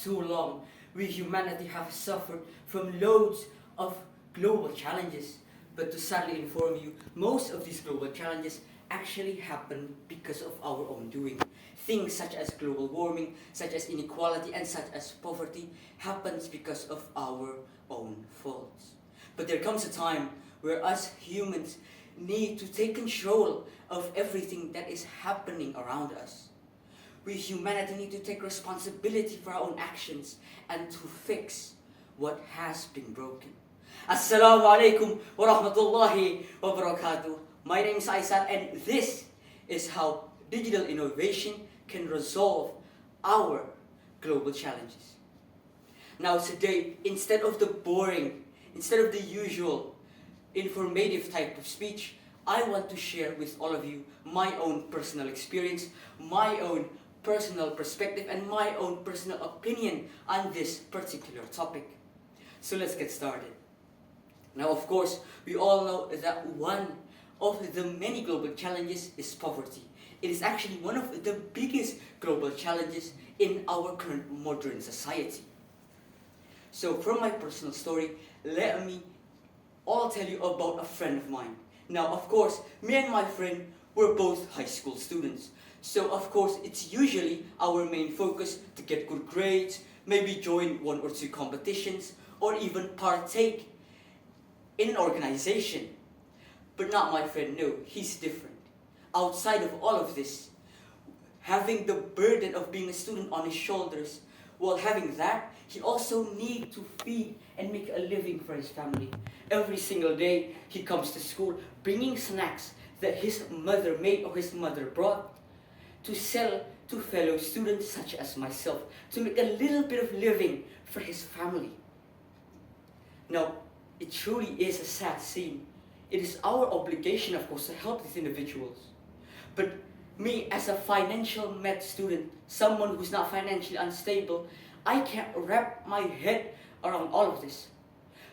too long, we humanity have suffered from loads of global challenges. But to sadly inform you, most of these global challenges actually happen because of our own doing. Things such as global warming, such as inequality, and such as poverty happens because of our own faults. But there comes a time where us humans need to take control of everything that is happening around us. We humanity need to take responsibility for our own actions and to fix what has been broken. Assalamu alaikum wa rahmatullahi wa barakatuh. My name is Aysar, and this is how digital innovation can resolve our global challenges. Now today, instead of the usual informative type of speech, I want to share with all of you my own personal experience, my own personal perspective, and my own personal opinion on this particular topic. So let's get started. Now, of course, we all know that one of the many global challenges is poverty. It is actually one of the biggest global challenges in our current modern society. So from my personal story, let me all tell you about a friend of mine. Now, of course, me and my friend were both high school students. So, of course, it's usually our main focus to get good grades, maybe join one or two competitions, or even partake in an organization. But not my friend, no, he's different. Outside of all of this, having the burden of being a student on his shoulders, while having that, he also needs to feed and make a living for his family. Every single day, he comes to school bringing snacks that his mother made or his mother brought to sell to fellow students such as myself, to make a little bit of living for his family. Now, it truly is a sad scene. It is our obligation, of course, to help these individuals. But me, as a financial med student, someone who's not financially unstable, I can't wrap my head around all of this.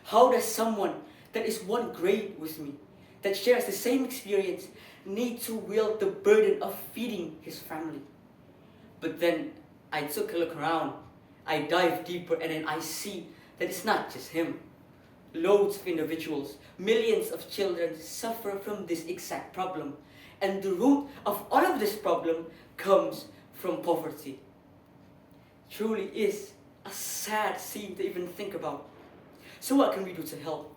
How does someone that is one grade with me, that shares the same experience, need to wield the burden of feeding his family? But then I took a look around, I dive deeper, and then I see that it's not just him. Loads of individuals, millions of children suffer from this exact problem. And the root of all of this problem comes from poverty. Truly is a sad scene to even think about. So what can we do to help?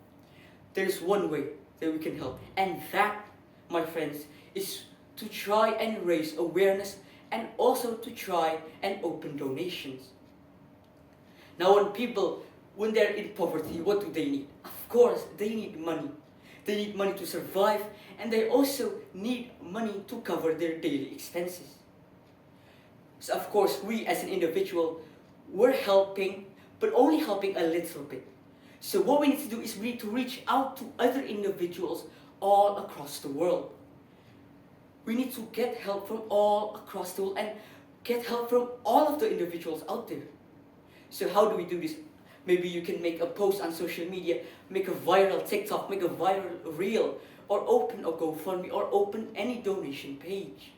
There's one way that we can help, and that, my friends, is to try and raise awareness and also to try and open donations. Now when they're in poverty, what do they need? Of course, they need money. They need money to survive, and they also need money to cover their daily expenses. So of course, we as an individual, we're helping, but only helping a little bit. So what we need to do is we need to reach out to other individuals all across the world. We need to get help from all across the world and get help from all of the individuals out there. So how do we do this? Maybe you can make a post on social media, make a viral TikTok, make a viral reel, or open a GoFundMe, or open any donation page.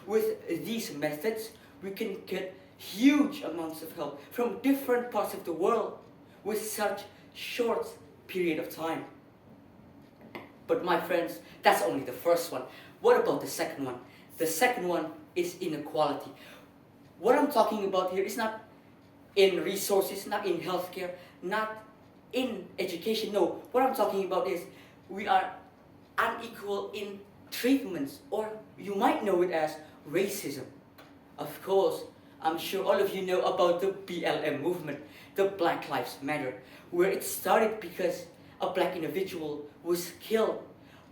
With these methods, we can get huge amounts of help from different parts of the world with such short period of time. But my friends, that's only the first one. What about the second one? The second one is inequality. What I'm talking about here is not in resources, not in healthcare, not in education. No, what I'm talking about is we are unequal in treatments, or you might know it as racism. Of course, I'm sure all of you know about the BLM movement, the Black Lives Matter, where it started because a black individual was killed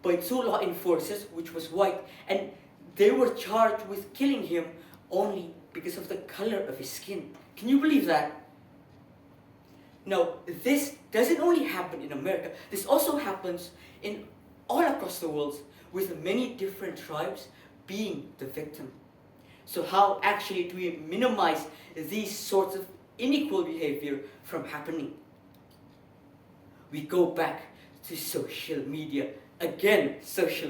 by two law enforcers, which was white, and they were charged with killing him only because of the color of his skin. Can you believe that? Now, this doesn't only happen in America. This also happens in all across the world, with many different tribes being the victim. So how actually do we minimize these sorts of unequal behavior from happening? We go back to social media. Again, social